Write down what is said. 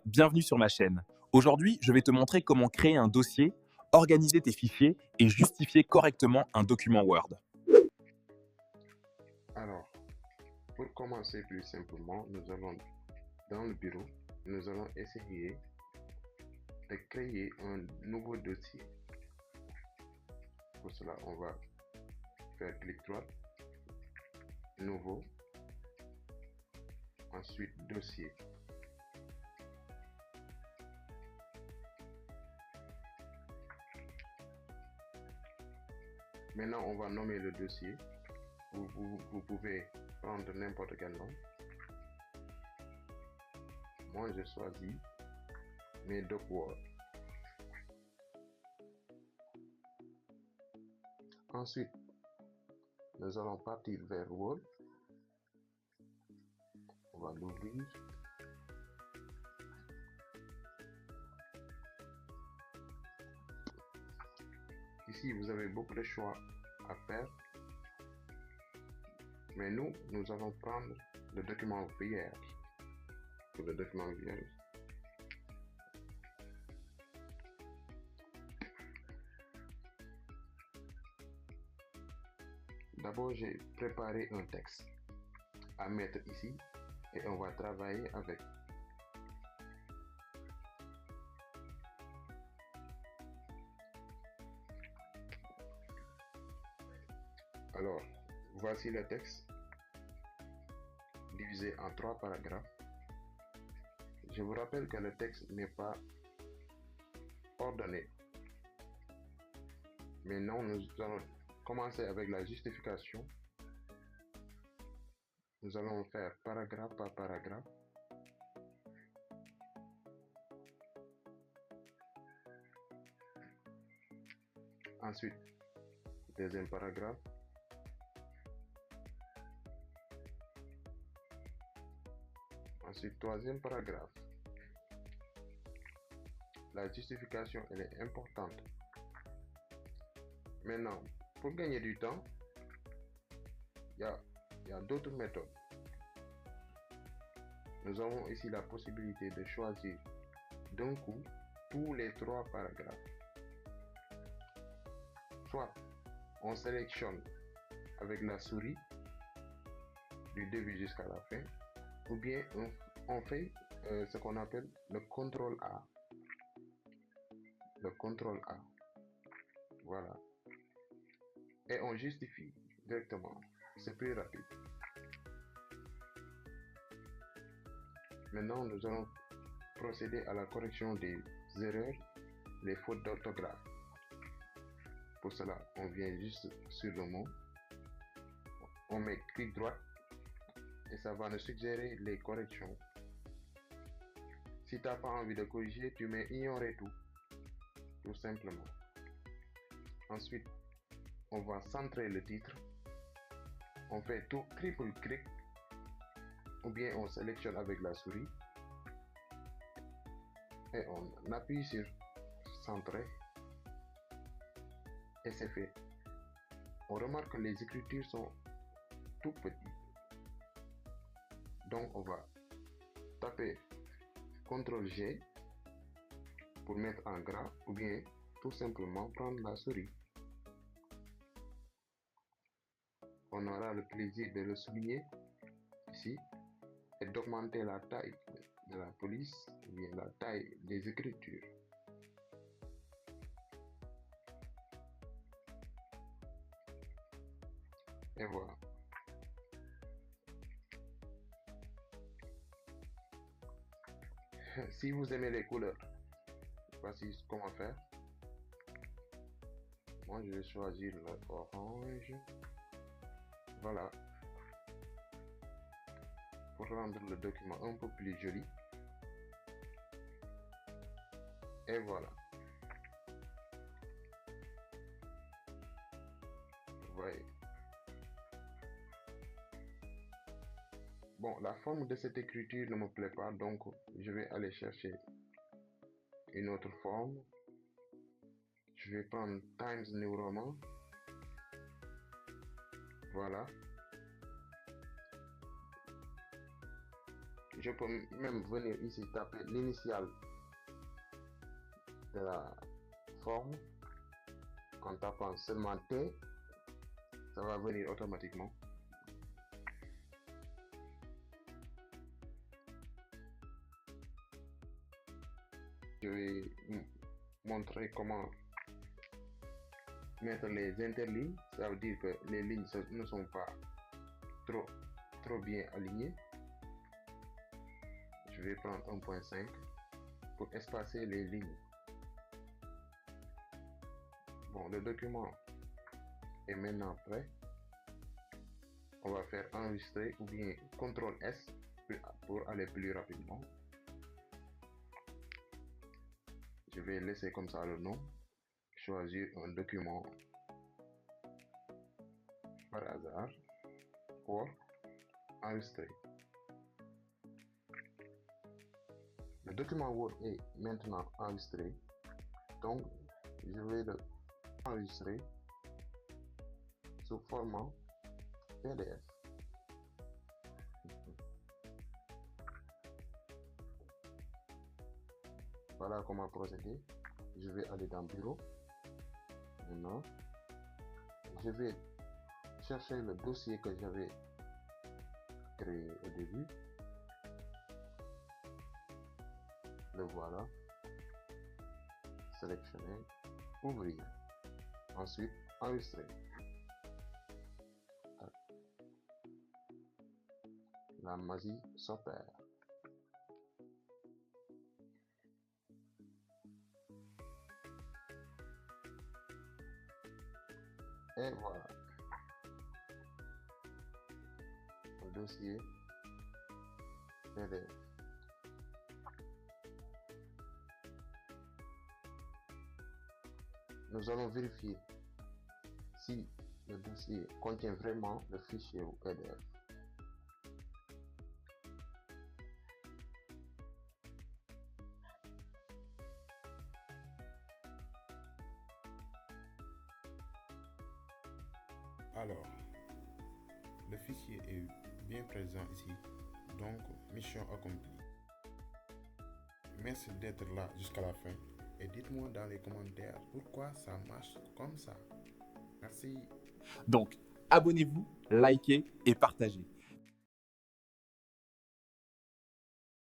Bienvenue sur ma chaîne. Aujourd'hui, je vais te montrer comment créer un dossier, organiser tes fichiers et justifier correctement un document Word. Alors, pour commencer plus simplement, nous allons dans le bureau, nous allons essayer de créer un nouveau dossier. Pour cela, on va faire clic droit, nouveau, ensuite dossier. Maintenant, on va nommer le dossier. Vous pouvez prendre n'importe quel nom. Moi, je choisis mes doc Word. Ensuite, nous allons partir vers Word. On va l'ouvrir. Ici, vous avez beaucoup de choix à faire. Mais nous allons prendre le document vierge. Pour le document vierge, d'abord j'ai préparé un texte à mettre ici et on va travailler avec. Alors, voici le texte divisé en 3 paragraphes. Je vous rappelle que le texte n'est pas ordonné. Maintenant, nous allons commencer avec la justification. Nous allons faire paragraphe par paragraphe. Ensuite, deuxième paragraphe. Ensuite, troisième paragraphe. La justification, elle est importante. Maintenant, pour gagner du temps, il y a d'autres méthodes. Nous avons ici la possibilité de choisir d'un coup tous les 3 paragraphes. Soit on sélectionne avec la souris du début jusqu'à la fin, ou bien on fait ce qu'on appelle le contrôle A. Le contrôle A. Voilà. Et on justifie directement. C'est plus rapide. Maintenant, nous allons procéder à la correction des erreurs, les fautes d'orthographe. Pour cela, on vient juste sur le mot, on met clic droit et ça va nous suggérer les corrections. Si tu n'as pas envie de corriger, tu mets ignorer tout simplement. Ensuite, on va centrer le titre. On fait tout triple clic ou bien on sélectionne avec la souris et on appuie sur centrer et c'est fait. On remarque que les écritures sont tout petites. Donc on va taper CTRL G pour mettre en gras ou bien tout simplement prendre la souris. On aura le plaisir de le souligner ici et d'augmenter la taille de la police ou bien la taille des écritures. Et voilà. Si vous aimez les couleurs, voici comment faire. Moi, je vais choisir l'orange. Voilà. Pour rendre le document un peu plus joli. Et voilà. Vous voyez. Bon, la forme de cette écriture ne me plaît pas, donc je vais aller chercher une autre forme. Je vais prendre Times New Roman. Voilà. je peux même venir ici taper l'initiale de la forme. En tapant seulement T, ça va venir automatiquement. Je vais montrer comment mettre les interlignes. Ça veut dire que les lignes ne sont pas trop bien alignées. Je vais prendre 1.5 pour espacer les lignes. Bon, le document est maintenant prêt. On va faire enregistrer ou bien CTRL S pour aller plus rapidement. Je vais laisser comme ça le nom. Choisir un document par hasard pour enregistrer. Le document Word est maintenant enregistré. Donc, je vais le enregistrer sous format PDF. Voilà comment procéder. Je vais aller dans Bureau. Maintenant, je vais chercher le dossier que j'avais créé au début. Le voilà. Sélectionner. Ouvrir. Ensuite, enregistrer. La magie s'opère. Et voilà. Le dossier PDF. Nous allons vérifier si le dossier contient vraiment le fichier PDF. Alors, le fichier est bien présent ici, donc mission accomplie. Merci d'être là jusqu'à la fin et dites-moi dans les commentaires pourquoi ça marche comme ça. Merci. Donc, abonnez-vous, likez et partagez.